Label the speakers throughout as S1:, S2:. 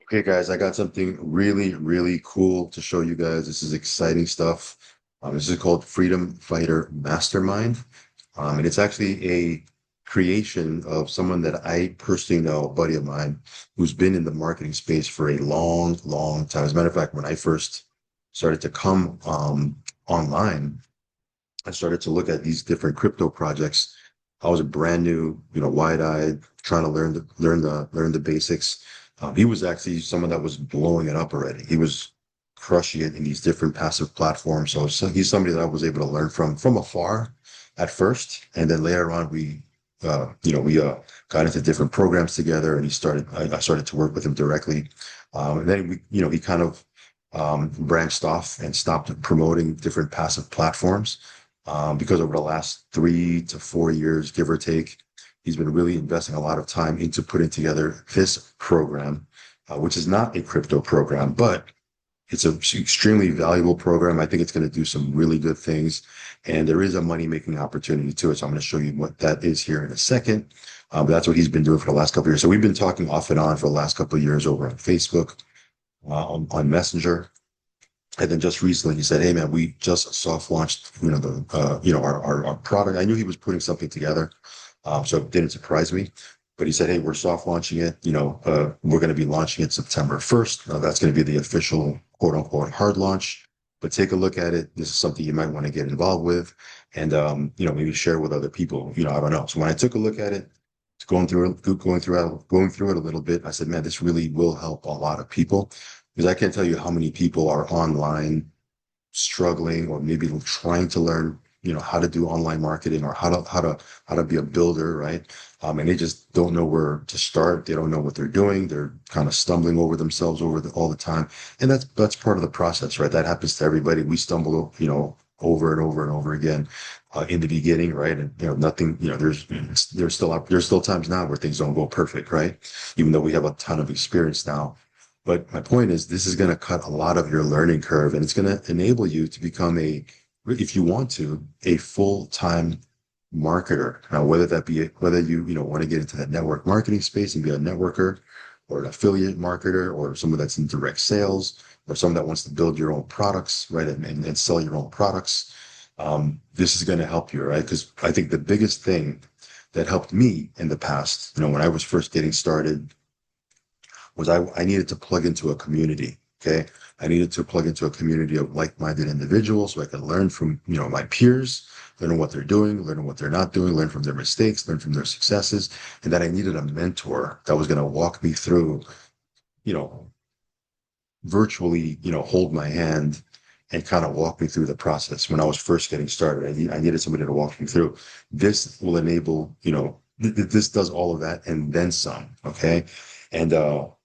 S1: Okay, guys, I got something really, really cool to show you guys. This is exciting stuff. This is called Freedom Fighter Mastermind. And it's actually a creation of someone that I personally know, a buddy of mine, who's been in the marketing space for a long, long time. As a matter of fact, when I first started to come online, I started to look at these different crypto projects. I was a brand new, wide-eyed, trying to learn the basics. He was actually someone that was blowing it up already. He was crushing it in these different passive platforms. So he's somebody that I was able to learn from afar at first, and then later on we got into different programs together, and I started to work with him directly, and then he kind of branched off and stopped promoting different passive platforms because over the last 3 to 4 years, give or take, he's been really investing a lot of time into putting together this program, which is not a crypto program, but it's an extremely valuable program. I think it's going to do some really good things, and there is a money-making opportunity to it. So I'm going to show you what that is here in a second. But that's what he's been doing for the last couple of years. So we've been talking off and on for the last couple of years over on Facebook, on Messenger. And then just recently, he said, "Hey, man, we just soft launched, our product." I knew he was putting something together, so it didn't surprise me. But he said, "Hey, we're soft launching it. We're going to be launching it September 1st. That's going to be the official quote unquote hard launch. But take a look at it. This is something you might want to get involved with, and maybe share with other people. I don't know." So when I took a look at it, going through it a little bit, I said, "Man, this really will help a lot of people." Because I can't tell you how many people are online struggling or maybe trying to learn, how to do online marketing or how to be a builder, right? And they just don't know where to start. They don't know what they're doing. They're kind of stumbling over themselves all the time. And that's part of the process, right? That happens to everybody. We stumble, over and over and over again in the beginning, right? And nothing, there's still times now where things don't go perfect, right? Even though we have a ton of experience now. But my point is, this is going to cut a lot of your learning curve, and it's going to enable you to become if you want to, a full-time marketer. Now, whether you want to get into that network marketing space and be a networker or an affiliate marketer or someone that's in direct sales or someone that wants to build your own products, right, and sell your own products, this is going to help you, right? Because I think the biggest thing that helped me in the past, when I was first getting started was I needed to plug into a community. Okay. I needed to plug into a community of like-minded individuals so I could learn from, my peers, learn what they're doing, learn what they're not doing, learn from their mistakes, learn from their successes. And that I needed a mentor that was going to walk me through, you know, virtually, hold my hand and kind of walk me through the process when I was first getting started. I needed somebody to walk me through. This will enable, this does all of that and then some. Okay. And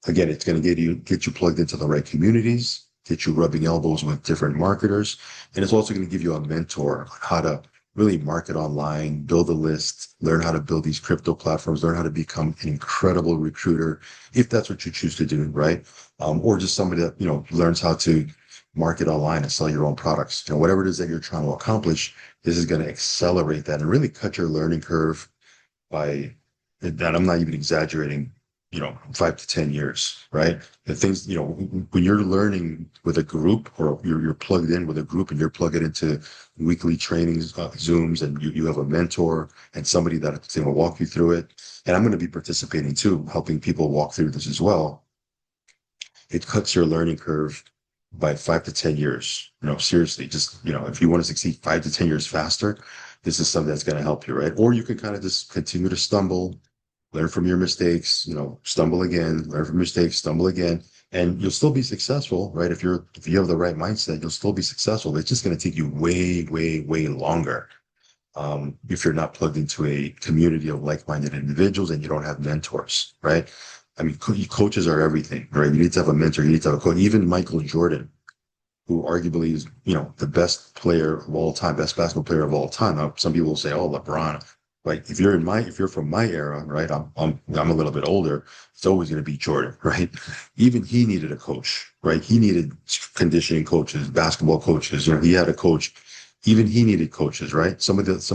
S1: again, it's going to get you plugged into the right communities, get you rubbing elbows with different marketers, and it's also going to give you a mentor on how to really market online, build a list, learn how to build these crypto platforms, learn how to become an incredible recruiter, if that's what you choose to do, right? Or just somebody that learns how to market online and sell your own products. Whatever it is that you're trying to accomplish, this is going to accelerate that and really cut your learning curve by that. I'm not even exaggerating, 5 to 10 years, right? The things, when you're learning with a group or you're plugged in with a group and you're plugged into weekly trainings, Zooms, and you have a mentor and somebody that's going to walk you through it. And I'm going to be participating too, helping people walk through this as well. It cuts your learning curve by 5 to 10 years. Seriously, just, if you want to succeed 5 to 10 years faster, this is something that's going to help you, right? Or you can kind of just continue to stumble, learn from your mistakes, stumble again, learn from mistakes, stumble again, and you'll still be successful, right? If you have the right mindset, you'll still be successful. It's just going to take you way, way, way longer. If you're not plugged into a community of like-minded individuals and you don't have mentors, right? I mean, coaches are everything, right? You need to have a mentor. You need to have a coach. Even Michael Jordan, who arguably is, the best player of all time, best basketball player of all time. Now, some people will say, "Oh, LeBron." Like if you're from my era, right? I'm a little bit older. It's always going to be Jordan, right? Even he needed a coach, right? He needed conditioning coaches, basketball coaches. He had a coach. Even he needed coaches, right? Some of these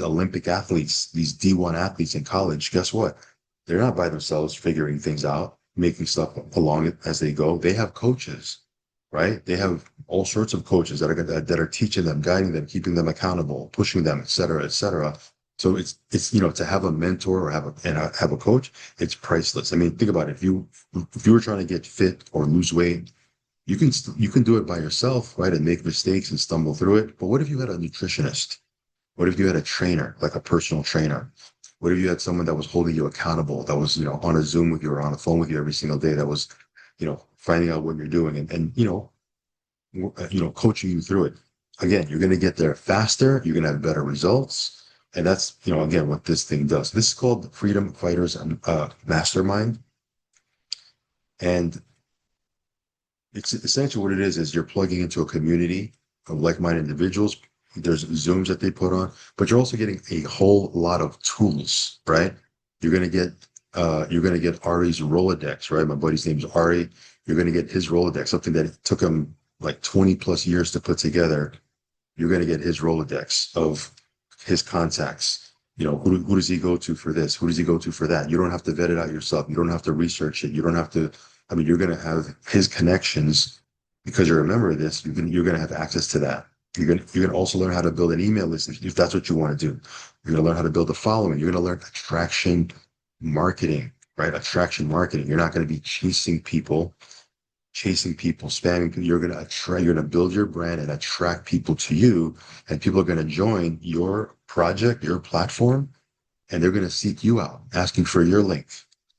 S1: Olympic athletes, these D1 athletes in college, guess what? They're not by themselves figuring things out. making stuff along it as they go. They have coaches, right? They have all sorts of coaches that are teaching them, guiding them, keeping them accountable, pushing them, et cetera, et cetera. So it's to have a mentor or have a coach, it's priceless. I mean, think about it. If you were trying to get fit or lose weight, you can do it by yourself, right? And make mistakes and stumble through it. But what if you had a nutritionist? What if you had a trainer, like a personal trainer? What if you had someone that was holding you accountable, that was, on a Zoom with you or on the phone with you every single day, that was, finding out what you're doing and coaching you through it. Again, you're going to get there faster. You're going to have better results. And that's, again, what this thing does. This is called the Freedom Fighters Mastermind. And it's essentially what it is you're plugging into a community of like-minded individuals. There's Zooms that they put on, but you're also getting a whole lot of tools, right? You're gonna get Ari's Rolodex, right? My buddy's name is Ari. You're gonna get his Rolodex, something that took him like 20 plus years to put together. You're gonna get his Rolodex of his contacts. Who does he go to for this? Who does he go to for that? You don't have to vet it out yourself. You don't have to research it. You don't have to. I mean, you're going to have his connections because you're a member of this. You're going to have access to that. You're going to also learn how to build an email list if that's what you want to do. You're going to learn how to build a following. You're going to learn attraction marketing, right? Attraction marketing. You're not going to be chasing people, spamming people. You're going to attract. You're going to build your brand and attract people to you, and people are going to join your project, your platform, and they're going to seek you out, asking for your link.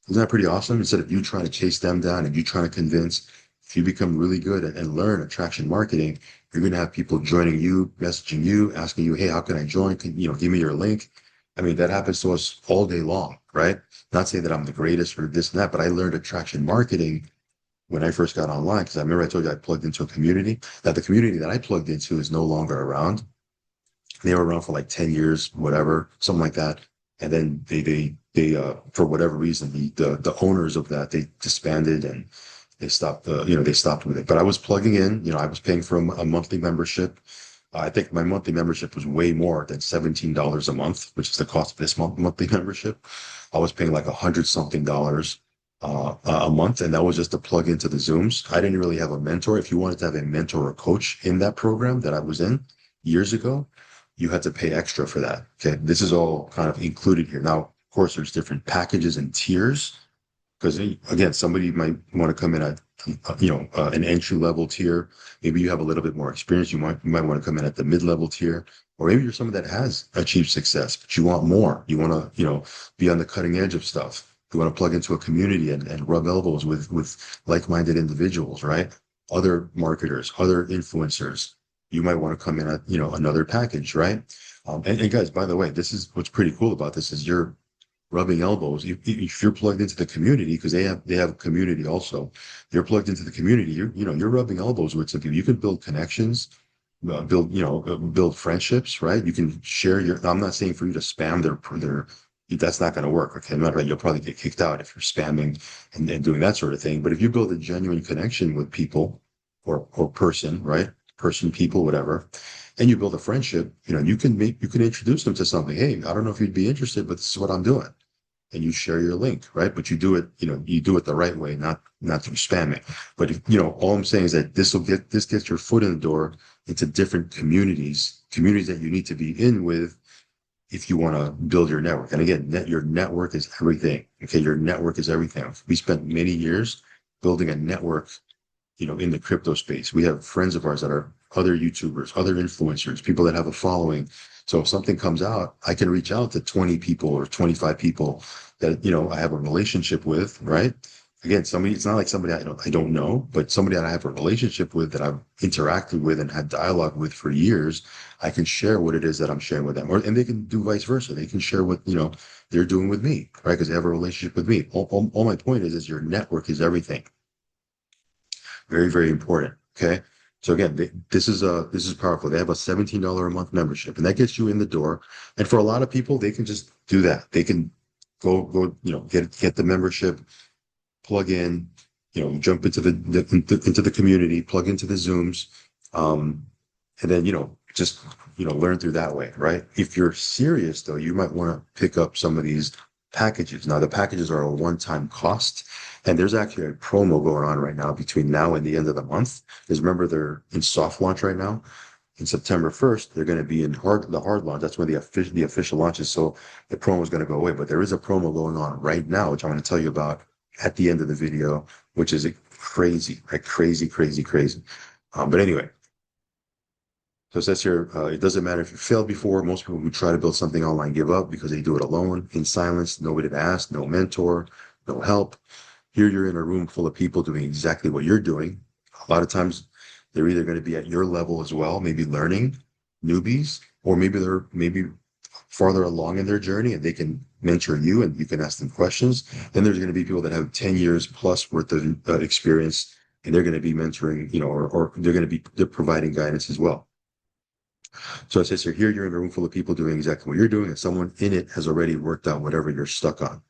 S1: Isn't that pretty awesome? Instead of you trying to chase them down and you trying to convince, if you become really good and learn attraction marketing, you're going to have people joining you, messaging you, asking you, hey, how can I join? Give me your link. I mean, that happens to us all day long, right? Not saying that I'm the greatest or this and that, but I learned attraction marketing when I first got online, because I remember I told you I plugged into a community. That the community that I plugged into is no longer around. They were around for like 10 years, whatever, something like that. And then they for whatever reason, the owners of that, they disbanded and they stopped with it. But I was plugging in, I was paying for a monthly membership. I think my monthly membership was way more than $17 a month, which is the cost of this monthly membership. I was paying like $100 something a month, and that was just to plug into the Zooms. I didn't really have a mentor. If you wanted to have a mentor or coach in that program that I was in years ago, you had to pay extra for that. Okay. This is all kind of included here. Now, of course, there's different packages and tiers because again, somebody might want to come in at, an entry level tier. Maybe you have a little bit more experience. You might want to come in at the mid-level tier, or maybe you're someone that has achieved success, but you want more. You want to, be on the cutting edge of stuff. You want to plug into a community and rub elbows with like-minded individuals, right? Other marketers, other influencers. You might want to come in at, another package, right? And guys, by the way, this is what's pretty cool about this is you're rubbing elbows. If you're plugged into the community, because they have a community also, you're plugged into the community. You're rubbing elbows with some people. You can build connections, build friendships, right? You can share your. I'm not saying for you to spam their. That's not going to work. Okay, not right. You'll probably get kicked out if you're spamming and doing that sort of thing. But if you build a genuine connection with people or person, right? Person, people, whatever, and you build a friendship, you can introduce them to something. Hey, I don't know if you'd be interested, but this is what I'm doing. And you share your link, right? But you do it the right way, not through spamming. But if, all I'm saying is that this gets your foot in the door into different communities that you need to be in with if you want to build your network. And again, your network is everything. Okay. Your network is everything. We spent many years building a network, in the crypto space. We have friends of ours that are other YouTubers, other influencers, people that have a following. So if something comes out, I can reach out to 20 people or 25 people that, I have a relationship with, right? Again, it's not like somebody I don't know, but somebody that I have a relationship with that I've interacted with and had dialogue with for years. I can share what it is that I'm sharing with them, and they can do vice versa. They can share what, they're doing with me, right? Because they have a relationship with me. All my point is your network is everything. Very, very important. Okay. So again, this is powerful. They have a $17 a month membership, and that gets you in the door. And for a lot of people, they can just do that. They can go, get the membership, plug in, jump into the community, plug into the Zooms, and then, just, learn through that way, right? If you're serious though, you might want to pick up some of these packages. Now, the packages are a one-time cost, and there's actually a promo going on right now between now and the end of the month. Because remember, they're in soft launch right now. In September 1st, they're going to be in the hard launch. That's when the official launch is. So the promo is going to go away. But there is a promo going on right now, which I'm going to tell you about at the end of the video, which is crazy, right? Crazy, crazy, crazy. But anyway, so it says here, it doesn't matter if you failed before. Most people who try to build something online give up because they do it alone, in silence, nobody to ask, no mentor, no help. Here you're in a room full of people doing exactly what you're doing. A lot of times they're either going to be at your level as well, maybe learning, newbies, or maybe they're maybe farther along in their journey and they can mentor you and you can ask them questions. Then there's going to be people that have 10 years plus worth of experience and they're going to be mentoring, or they're providing guidance as well. So it says here you're in a room full of people doing exactly what you're doing, and someone in it has already worked out whatever you're stuck on.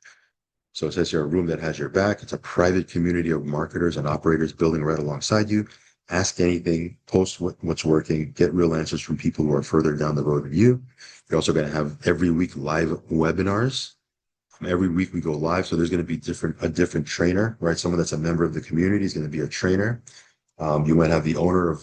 S1: So it says here a room that has your back. It's a private community of marketers and operators building right alongside you. Ask anything, post what's working, get real answers from people who are further down the road than you. You're also going to have every week live webinars. Every week we go live. So there's going to be a different trainer, right? Someone that's a member of the community is going to be a trainer. You might have the owner of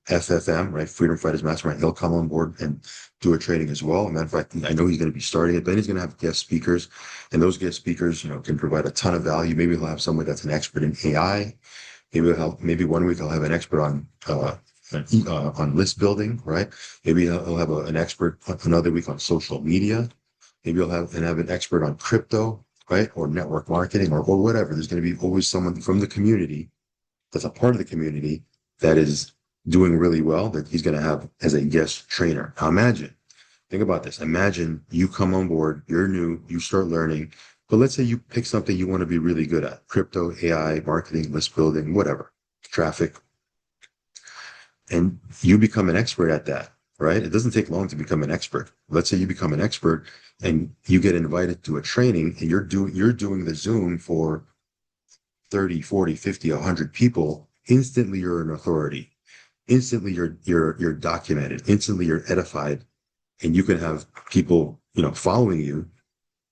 S1: FFM, right? Freedom Fighters Mastermind. He'll come on board and do a training as well. Matter of fact, I know he's going to be starting it, but he's going to have guest speakers, and those guest speakers, can provide a ton of value. Maybe he'll have someone that's an expert in AI. Maybe one week I'll have an expert on list building, right? Maybe he'll have an expert another week on social media. Maybe he'll have an expert on crypto, right? Or network marketing or whatever. There's going to be always someone from the community that's a part of the community that is doing really well that he's going to have as a guest trainer. Now think about this. Imagine you come on board, you're new, you start learning, but let's say you pick something you want to be really good at: crypto, AI, marketing, list building, whatever, traffic, and you become an expert at that, right? It doesn't take long to become an expert. Let's say you become an expert and you get invited to a training and you're doing the Zoom for 30, 40, 50, 100 people. Instantly you're an authority. Instantly you're documented. Instantly you're edified, and you can have people, following you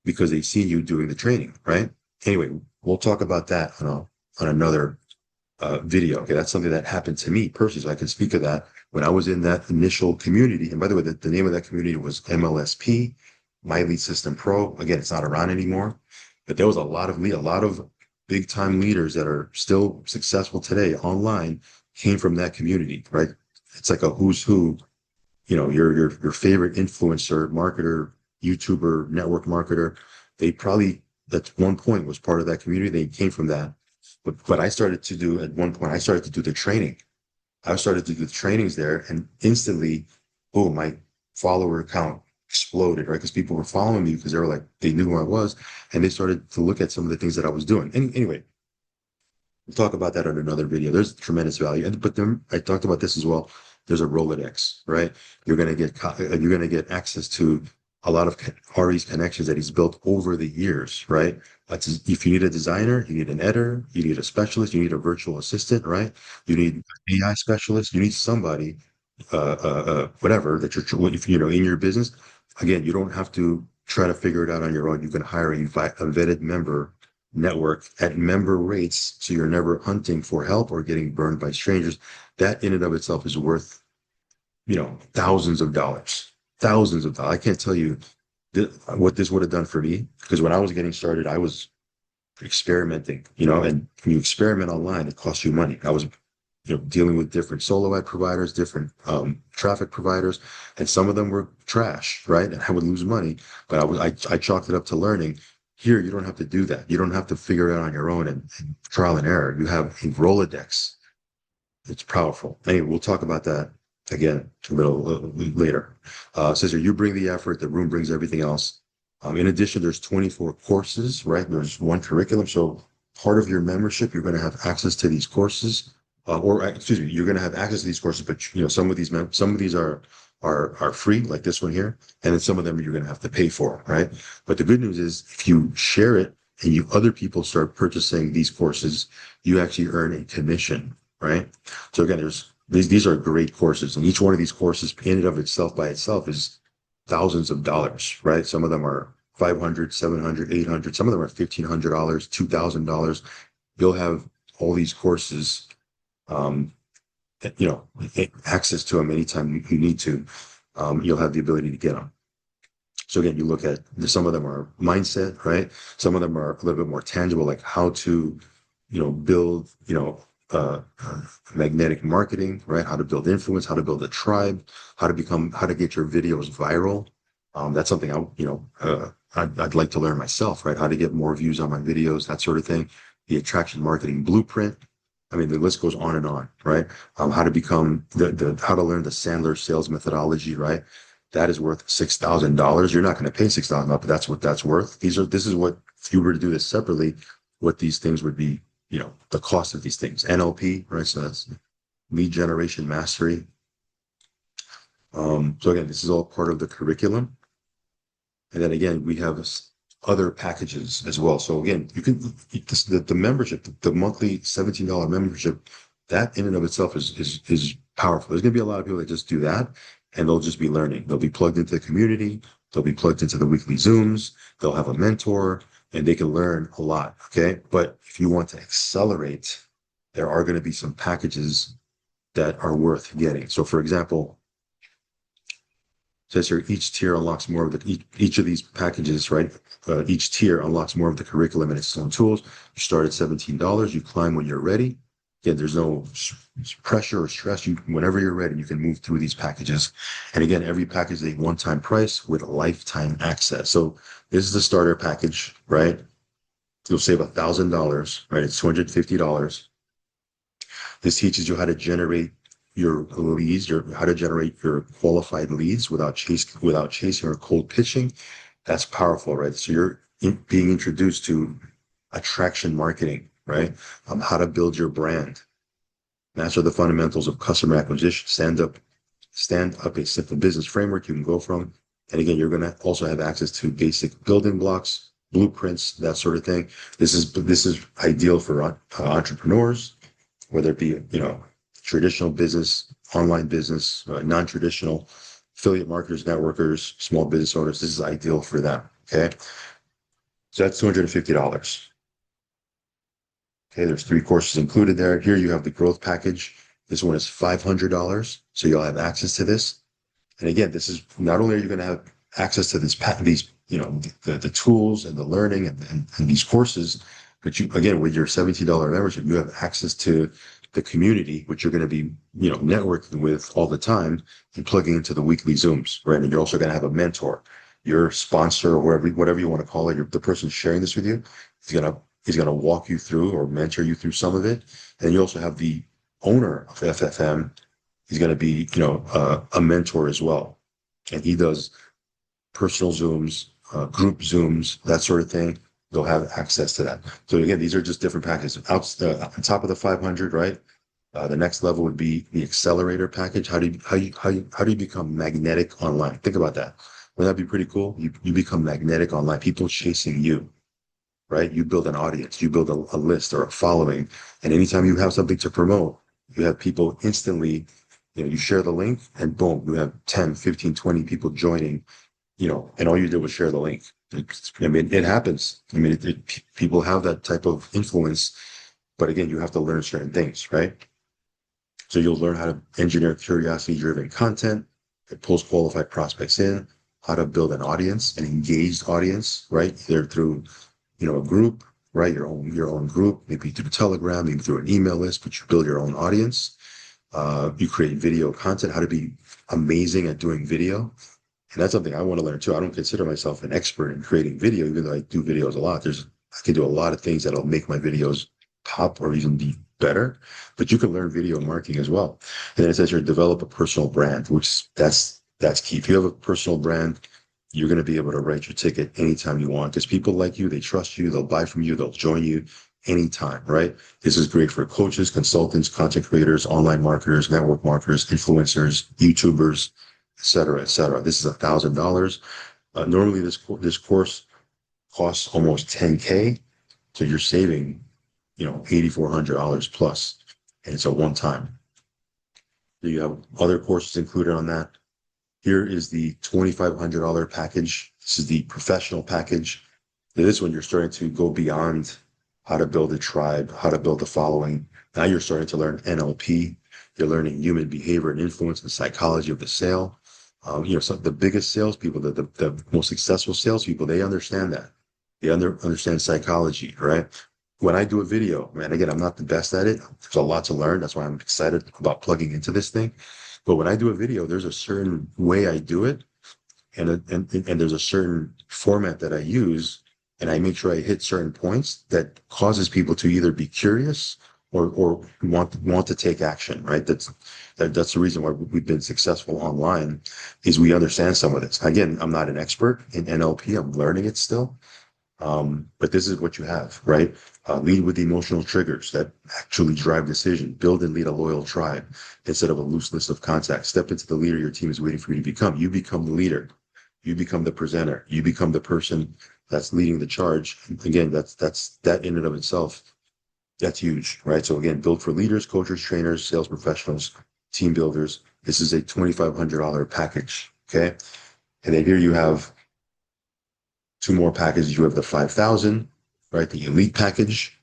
S1: because they've seen you doing the training, right? Anyway, we'll talk about that on another video. Okay, that's something that happened to me personally, so I can speak of that when I was in that initial community. And by the way, the name of that community was MLSP, My Lead System Pro. Again, it's not around anymore, but there was a lot of big time leaders that are still successful today online came from that community, right? It's like a who's who, your favorite influencer, marketer, YouTuber, network marketer. They probably at one point was part of that community. They came from that. But I started to do at one point, I started to do the training. I started to do the trainings there, and instantly, boom, my follower count exploded, right? Because people were following me because they knew who I was, and they started to look at some of the things that I was doing. Anyway, we'll talk about that on another video. There's tremendous value, but then I talked about this as well. There's a Rolodex, right? You're gonna get access to a lot of Ari's connections that he's built over the years, right? If you need a designer, you need an editor, you need a specialist, you need a virtual assistant, right? You need an AI specialist, you need somebody, whatever that if in your business. Again, you don't have to try to figure it out on your own. You can hire a vetted member network at member rates, so you're never hunting for help or getting burned by strangers. That in and of itself is worth, thousands of dollars. Thousands of dollars. I can't tell you what this would have done for me, because when I was getting started, I was experimenting, and when you experiment online, it costs you money. I was, dealing with different solo ad providers, different traffic providers, and some of them were trash, right? And I would lose money, but I chalked it up to learning. Here, you don't have to do that. You don't have to figure it out on your own and trial and error. You have a Rolodex. It's powerful. Anyway, we'll talk about that again a little later. It says here, you bring the effort, the room brings everything else. In addition, there's 24 courses, right? There's one curriculum. So part of your membership, you're going to have access to these courses, you're going to have access to these courses, but some of these are free, like this one here, and then some of them you're going to have to pay for, right? But the good news is, if you share it and other people start purchasing these courses, you actually earn a commission, right? So again, these are great courses, and each one of these courses in and of itself by itself is thousands of dollars, right? Some of them are $500, $700, $800. Some of them are $1,500, $2,000. You'll have all these courses, um, access to them anytime you need to. You'll have the ability to get them. So again, you look at some of them are mindset, right? Some of them are a little bit more tangible, like how to, build, magnetic marketing, right? How to build influence, how to build a tribe, how to get your videos viral. That's something I'd like to learn myself, right? How to get more views on my videos, that sort of thing. The attraction marketing blueprint. I mean, the list goes on and on, right? How to become how to learn the Sandler sales methodology, right? That is worth $6,000. You're not going to pay $6,000, but that's what that's worth. This is what, if you were to do this separately, what these things would be, the cost of these things. NLP, right? So that's lead generation mastery. So again, this is all part of the curriculum. And then again, we have other packages as well. So again, you can, the membership, the monthly $17 membership, that in and of itself is powerful. There's going to be a lot of people that just do that and they'll just be learning. They'll be plugged into the community. They'll be plugged into the weekly Zooms. They'll have a mentor and they can learn a lot. Okay. But if you want to accelerate, there are going to be some packages that are worth getting. So for example, says here, each tier unlocks more of each of these packages, right? Each tier unlocks more of the curriculum and its own tools. You start at $17. You climb when you're ready. Again, there's no pressure or stress. Whenever you're ready, you can move through these packages. And again, every package is a one-time price with lifetime access. So this is the starter package, right? You'll save $1,000, right? It's $250. This teaches you how to generate your leads, how to generate your qualified leads without chasing or cold pitching. That's powerful, right? So you're being introduced to attraction marketing, right? How to build your brand, master the fundamentals of customer acquisition, stand up a simple business framework you can go from. And again, you're going to also have access to basic building blocks, blueprints, that sort of thing. This is ideal for entrepreneurs, whether it be, traditional business, online business, non-traditional, affiliate marketers, networkers, small business owners. This is ideal for them. Okay. So that's $250. Okay. There's 3 courses included there. Here you have the growth package. This one is $500. So you'll have access to this. And again, this is not only are you going to have access to these, the tools and the learning and these courses, but you, again, with your $17 membership, you have access to the community, which you're going to be, networking with all the time and plugging into the weekly Zooms, right? And you're also going to have a mentor, your sponsor, or whatever you want to call it. The person sharing this with you, he's going to walk you through or mentor you through some of it. And you also have the owner of FFM. He's going to be, a mentor as well. And he does personal Zooms, group Zooms, that sort of thing. They'll have access to that. So again, these are just different packages. On top of the 500, right? The next level would be the accelerator package. How do you become magnetic online? Think about that. Wouldn't that be pretty cool? You become magnetic online. People chasing you, right? You build an audience. You build a list or a following. And anytime you have something to promote, you have people instantly, you share the link and boom, you have 10, 15, 20 people joining, and all you did was share the link. It happens. People have that type of influence, but again, you have to learn certain things, right? So you'll learn how to engineer curiosity-driven content that pulls qualified prospects in, how to build an audience, an engaged audience, right? Either through, a group, right? Your own group, maybe through Telegram, maybe through an email list, but you build your own audience. You create video content, how to be amazing at doing video. And that's something I want to learn too. I don't consider myself an expert in creating video, even though I do videos a lot. I can do a lot of things that'll make my videos pop or even be better, but you can learn video marketing as well. And then it says here, develop a personal brand, which that's key. If you have a personal brand, you're going to be able to write your ticket anytime you want because people like you, they trust you, they'll buy from you, they'll join you anytime, right? This is great for coaches, consultants, content creators, online marketers, network marketers, influencers, YouTubers, et cetera, et cetera. This is $1,000. Normally this course costs almost $10K. So you're saving, $8,400 plus, and it's a one-time. So you have other courses included on that. Here is the $2,500 package This is the professional package. This one, you're starting to go beyond how to build a tribe, how to build a following. Now you're starting to learn NLP. You're learning human behavior and influence and psychology of the sale. Some of the biggest salespeople, the most successful salespeople, they understand that. They understand psychology, right? When I do a video, man, again, I'm not the best at it. There's a lot to learn. That's why I'm excited about plugging into this thing. But when I do a video, there's a certain way I do it, and there's a certain format that I use, and I make sure I hit certain points that causes people to either be curious or want to take action, right? That's the reason why we've been successful online, is we understand some of this. Again, I'm not an expert in NLP. I'm learning it still. But this is what you have, right? Lead with emotional triggers that actually drive decision. Build and lead a loyal tribe instead of a loose list of contacts. Step into the leader your team is waiting for you to become. You become the leader. You become the presenter. You become the person that's leading the charge. Again, that's that in and of itself. That's huge, right? So again, build for leaders, coaches, trainers, sales professionals, team builders. This is a $2,500 package, okay? And then here you have two more packages. You have the 5,000, right? The elite package.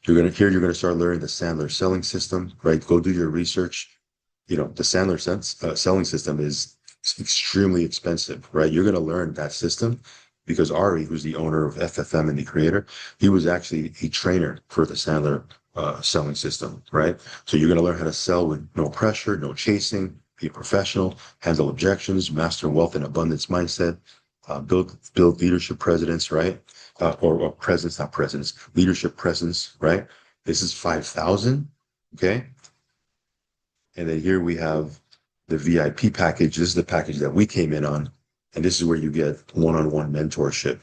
S1: You're gonna start learning the Sandler selling system, right? Go do your research. The Sandler selling system is extremely expensive, right? You're gonna learn that system because Ari, who's the owner of FFM and the creator, he was actually a trainer for the Sandler selling system, right? So you're gonna learn how to sell with no pressure, no chasing, be a professional, handle objections, master wealth and abundance mindset, build leadership presence, right? Or presence, not presence, leadership presence, right? This is 5,000, okay? And then here we have the VIP package. This is the package that we came in on, and this is where you get one-on-one mentorship,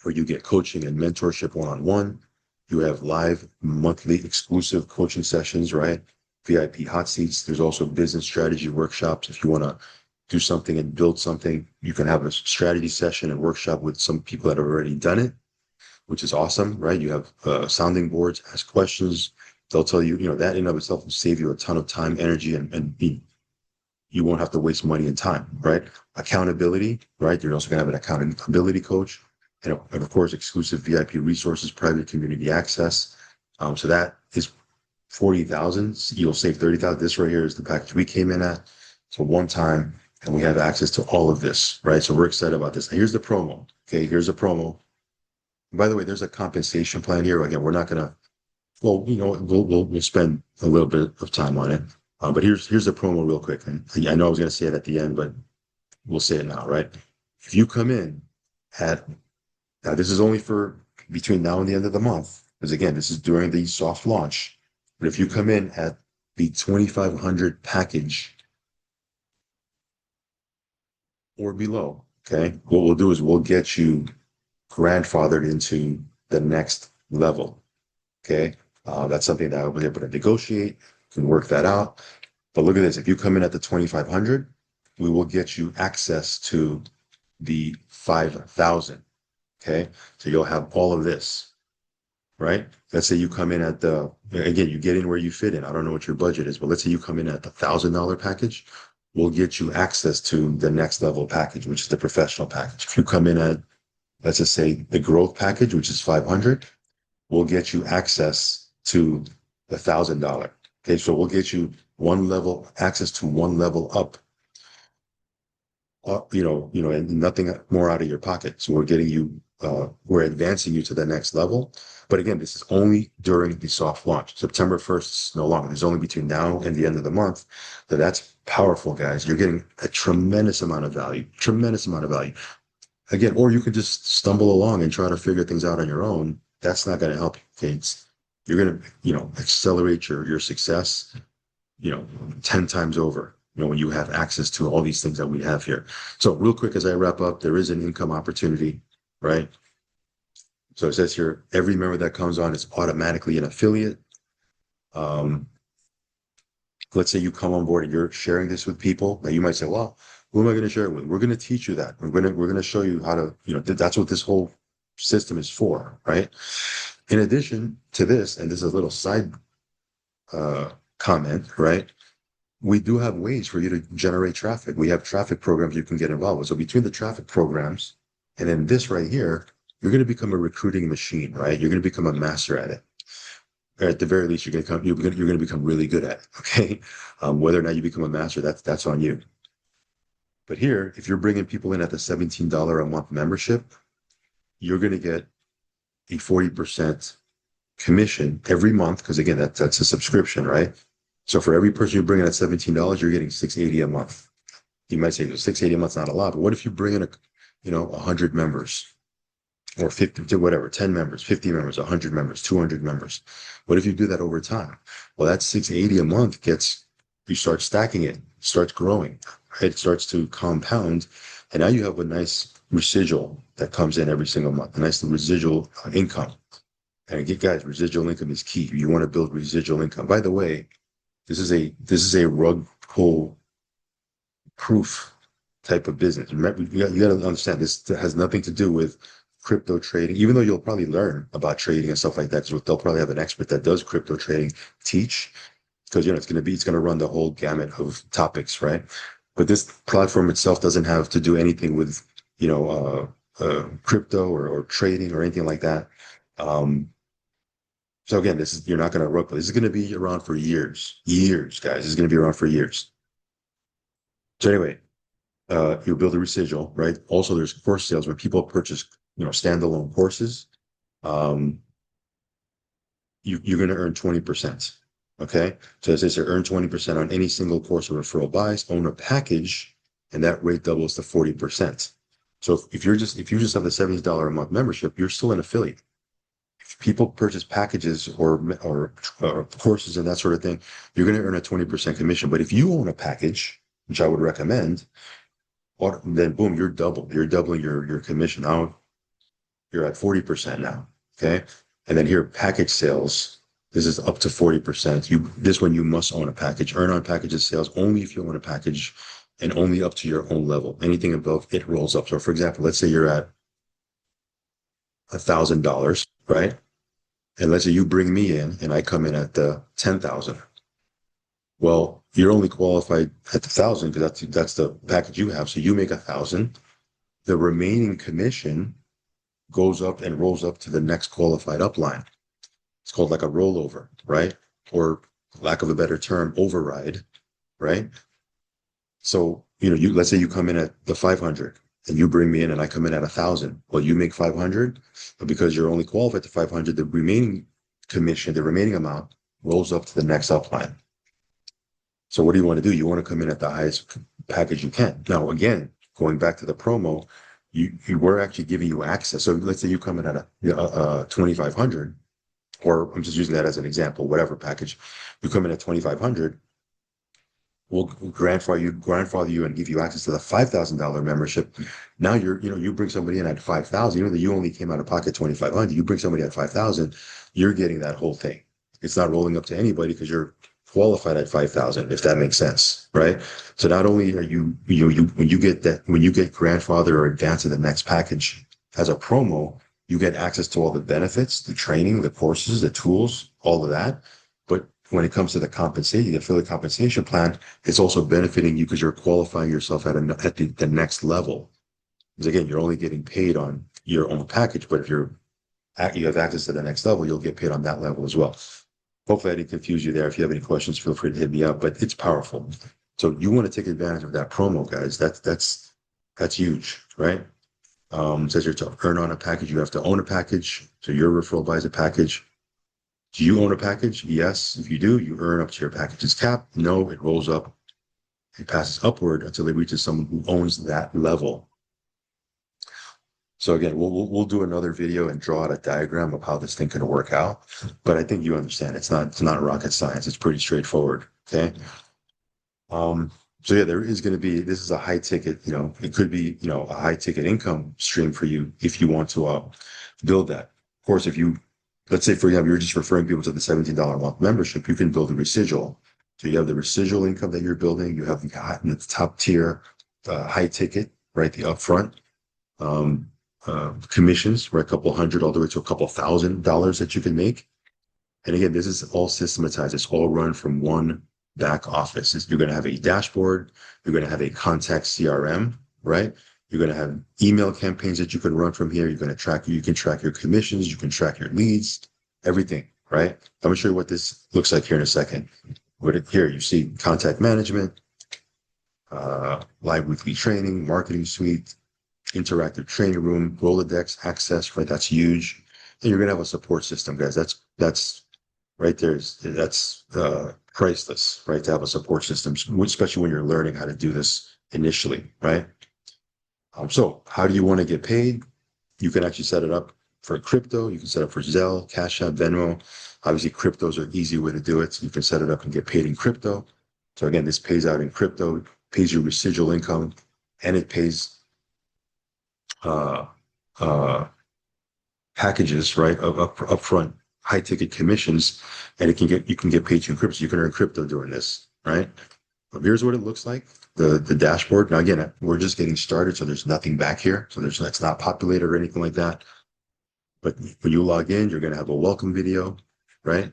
S1: where you get coaching and mentorship one-on-one. You have live monthly exclusive coaching sessions, right? VIP hot seats. There's also business strategy workshops. If you want to do something and build something, you can have a strategy session and workshop with some people that have already done it, which is awesome, right? You have sounding boards, ask questions. They'll tell you, that in and of itself will save you a ton of time, energy, and you won't have to waste money and time, right? Accountability, right? You're also going to have an accountability coach, and of course, exclusive VIP resources, private community access. So that is 40,000. You'll save 30,000. This right here is the package we came in at. So one time, and we have access to all of this, right? So we're excited about this. Now, here's the promo. Okay, here's a promo. By the way, there's a compensation plan here. Again, we're not going to. Well, we'll spend a little bit of time on it. But here's the promo real quick. And I know I was going to say it at the end, but we'll say it now, right? If you come in at, now this is only for between now and the end of the month, because again, this is during the soft launch. But if you come in at the 2,500 package or below, okay, what we'll do is we'll get you grandfathered into the next level. Okay. That's something that I was able to negotiate, can work that out. But look at this. If you come in at the 2,500, we will get you access to the 5,000. Okay. So you'll have all of this, right? Let's say you come in at again, you get in where you fit in. I don't know what your budget is, but let's say you come in at the $1,000 package. We'll get you access to the next level package, which is the professional package. If you come in at, let's just say, the growth package, which is 500, we'll get you access to the $1,000. Okay, so we'll get you access to one level up, and nothing more out of your pocket. So we're advancing you to the next level. But again, this is only during the soft launch. September 1st is no longer. There's only between now and the end of the month. So that's powerful, guys. You're getting a tremendous amount of value. Again, or you could just stumble along and try to figure things out on your own. That's not going to help you. Okay? You're going to, accelerate your success, 10 times over, when you have access to all these things that we have here. So real quick, as I wrap up, there is an income opportunity, right? So it says here, every member that comes on is automatically an affiliate. Let's say you come on board and you're sharing this with people. Now you might say, well, who am I going to share it with? We're going to teach you that. We're going to show you how to, that's what this whole system is for, right? In addition to this, and this is a little side comment, right? we do have ways for you to generate traffic. We have traffic programs you can get involved with. So between the traffic programs and then this right here, you're going to become a recruiting machine, right? You're going to become a master at it. Or at the very least, you're going to become really good at it. Okay. Whether or not you become a master, that's on you. But here, if you're bringing people in at the $17 a month membership, you're going to get a 40% commission every month. Because again, that's a subscription, right? So for every person you bring in at $17, you're getting 680 a month. You might say, well, 680 a month's not a lot, but what if you bring in 100 members or 50 to whatever, 10 members, 50 members, 100 members, 200 members? What if you do that over time? Well, that 680 a month you start stacking it, starts growing, right? It starts to compound. And now you have a nice residual that comes in every single month, a nice residual income. And again, guys, residual income is key. You want to build residual income. By the way, this is a rug pull proof type of business. Remember, you got to understand this has nothing to do with crypto trading, even though you'll probably learn about trading and stuff like that, because they'll probably have an expert that does crypto trading teach, because it's going to run the whole gamut of topics, right? But this platform itself doesn't have to do anything with crypto or trading or anything like that. So again, you're not going to rope. This is going to be around for years, guys. This is going to be around for years. So anyway, you build a residual, right? Also, there's course sales when people purchase, standalone courses. You're going to earn 20%. Okay, so as I said, earn 20% on any single course or referral buys. Own a package, and that rate doubles to 40%. So if you just have the $70 a month membership, you're still an affiliate. If people purchase packages or courses and that sort of thing, you're going to earn a 20% commission. But if you own a package, which I would recommend, then boom, you're doubling your commission. Now you're at 40% now. Okay. And then here, package sales, this is up to 40%. This one, you must own a package. Earn on packages sales only if you own a package and only up to your own level. Anything above it rolls up. So for example, let's say you're at $1,000, right? And let's say you bring me in and I come in at the 10,000. Well, you're only qualified at the 1,000 because that's the package you have. So you make 1,000. The remaining commission goes up and rolls up to the next qualified upline. It's called like a rollover, right? Or lack of a better term, override, right? So, let's say you come in at the 500 and you bring me in and I come in at 1,000. Well, you make 500, but because you're only qualified to 500, the remaining commission, the remaining amount rolls up to the next upline. So what do you want to do? You want to come in at the highest package you can. Now, again, going back to the promo, we're actually giving you access. So let's say you come in at a 2,500, or I'm just using that as an example, whatever package, you come in at 2,500, we'll grandfather you and give you access to the $5,000 membership. Now you bring somebody in at 5,000, that you only came out of pocket 2,500, you bring somebody at 5,000, you're getting that whole thing. It's not rolling up to anybody because you're qualified at 5,000, if that makes sense, right? So not only are you when you get grandfathered or advanced to the next package as a promo, you get access to all the benefits, the training, the courses, the tools, all of that. But when it comes to the compensation, the affiliate compensation plan, it's also benefiting you because you're qualifying yourself at the next level. Because again, you're only getting paid on your own package, but if you have access to the next level, you'll get paid on that level as well. Hopefully I didn't confuse you there. If you have any questions, feel free to hit me up, but it's powerful. So you want to take advantage of that promo, guys. That's huge, right? Says you're to earn on a package, you have to own a package. So your referral buys a package. Do you own a package? Yes. If you do, you earn up to your package's cap. No, it rolls up. It passes upward until it reaches someone who owns that level. So again, we'll do another video and draw out a diagram of how this thing can work out. But I think you understand it's not rocket science. It's pretty straightforward. Okay. So yeah, this is a high ticket, it could be, a high ticket income stream for you if you want to build that. Of course, let's say, for example, you're just referring people to the $17 a month membership, you can build a residual. So you have the residual income that you're building. You have the top tier, high ticket, right? The upfront, commissions, right? A couple hundred all the way to a couple $1,000 that you can make. And again, this is all systematized. It's all run from one back office. You're going to have a dashboard. You're going to have a contact CRM, right? You're going to have email campaigns that you can run from here. You can track your commissions. You can track your leads, everything, right? I'm going to show you what this looks like here in a second. Here you see contact management, live weekly training, marketing suite, interactive training room, Rolodex access, right? That's huge. And you're going to have a support system, guys. That's right there. That's priceless, right? To have a support system, especially when you're learning how to do this initially, right? So how do you want to get paid? You can actually set it up for crypto. You can set up for Zelle, Cash App, Venmo. Obviously, cryptos are an easy way to do it. So you can set it up and get paid in crypto. So again, this pays out in crypto, pays you residual income, and it pays uh, uh, packages, right? Upfront high ticket commissions, and you can get paid in crypto. So you can earn crypto doing this, right? Here's what it looks like, the dashboard. Now, again, we're just getting started, so there's nothing back here. So it's not populated or anything like that. But when you log in, you're going to have a welcome video, right?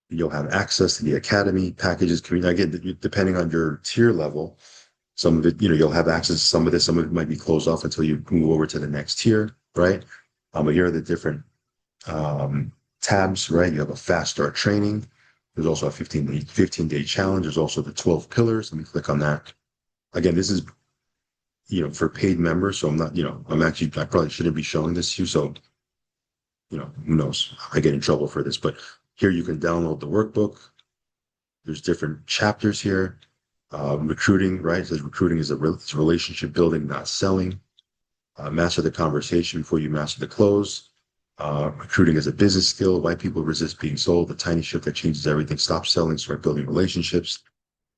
S1: You'll have access to the academy packages. Again, depending on your tier level, some of it, you'll have access to some of this. Some of it might be closed off until you move over to the next tier, right? But here are the different tabs, right? You have a fast start training. There's also a 15-day challenge. There's also the 12 pillars. Let me click on that. Again, this is, for paid members. So I'm not, I probably shouldn't be showing this to you. So, who knows? I get in trouble for this, but here you can download the workbook. There's different chapters here. Recruiting, right? It says recruiting is it's relationship building, not selling. Master the conversation before you master the close. Recruiting as a business skill, why people resist being sold, the tiny shift that changes everything. Stop selling, start building relationships.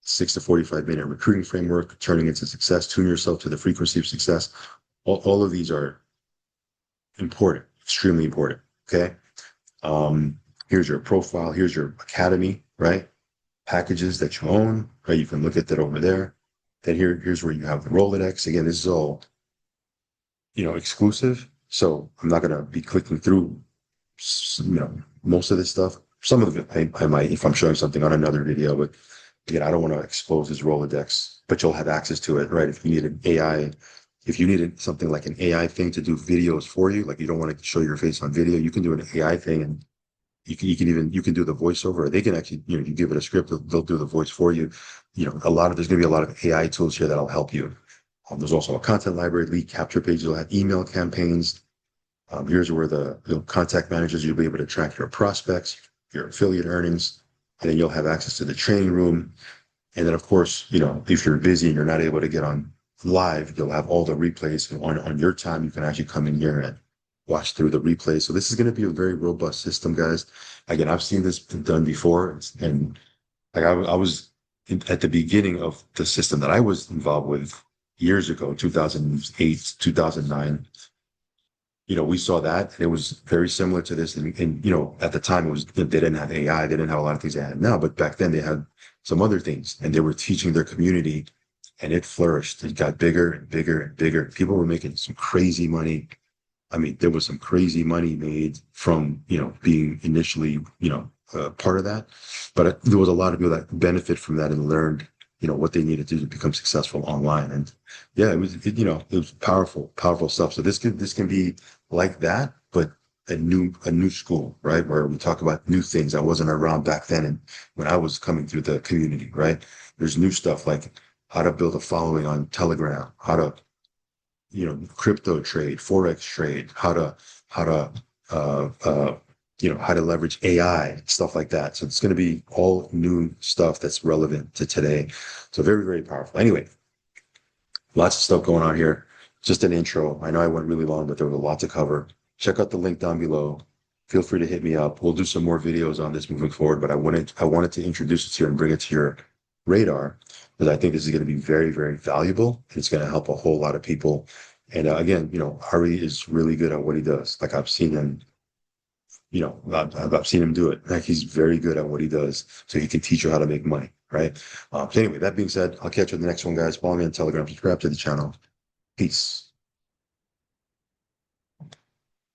S1: 6 to 45-minute recruiting framework, turning into success, tune yourself to the frequency of success. All of these are important, extremely important. Okay. Here's your profile. Here's your academy, right? Packages that you own, right? You can look at that over there. Then here's where you have the Rolodex. Again, this is all, exclusive. So I'm not going to be clicking through, most of this stuff. Some of it I might, if I'm showing something on another video, but again, I don't want to expose this Rolodex, but you'll have access to it, right? If you need an AI, if you needed something like an AI thing to do videos for you, like you don't want to show your face on video, you can do an AI thing, and you can do the voiceover, or they can actually, you give it a script, they'll do the voice for you. There's going to be a lot of AI tools here that'll help you. There's also a content library, lead capture page. You'll have email campaigns. Here's where the contact managers, you'll be able to track your prospects, your affiliate earnings, and then you'll have access to the training room. And then, of course, if you're busy and you're not able to get on live, you'll have all the replays on your time. You can actually come in here and watch through the replays. So this is going to be a very robust system, guys. Again, I've seen this done before, and like I was at the beginning of the system that I was involved with years ago, 2008, 2009. We saw that, and it was very similar to this. And at the time, they didn't have AI, they didn't have a lot of things they had now, but back then they had some other things, and they were teaching their community, and it flourished. It got bigger and bigger and bigger. People were making some crazy money. I mean, there was some crazy money made from, being initially, part of that, but there was a lot of people that benefit from that and learned, what they needed to do to become successful online. And yeah, it was powerful, powerful stuff. So this can be like that, but a new school, right? Where we talk about new things that wasn't around back then. And when I was coming through the community, right? There's new stuff like how to build a following on Telegram, how to, crypto trade, Forex trade, how to, how to leverage AI, stuff like that. So it's going to be all new stuff that's relevant to today. So very, very powerful. Anyway, lots of stuff going on here. Just an intro. I know I went really long, but there was a lot to cover. Check out the link down below. Feel free to hit me up. We'll do some more videos on this moving forward, but I wanted to introduce it to you and bring it to your radar, because I think this is going to be very, very valuable. It's going to help a whole lot of people. And again, Hari is really good at what he does. Like I've seen him, I've seen him do it. Like he's very good at what he does. So he can teach you how to make money, right? So anyway, that being said, I'll catch you in the next one, guys. Follow me on Telegram, subscribe to the channel. Peace.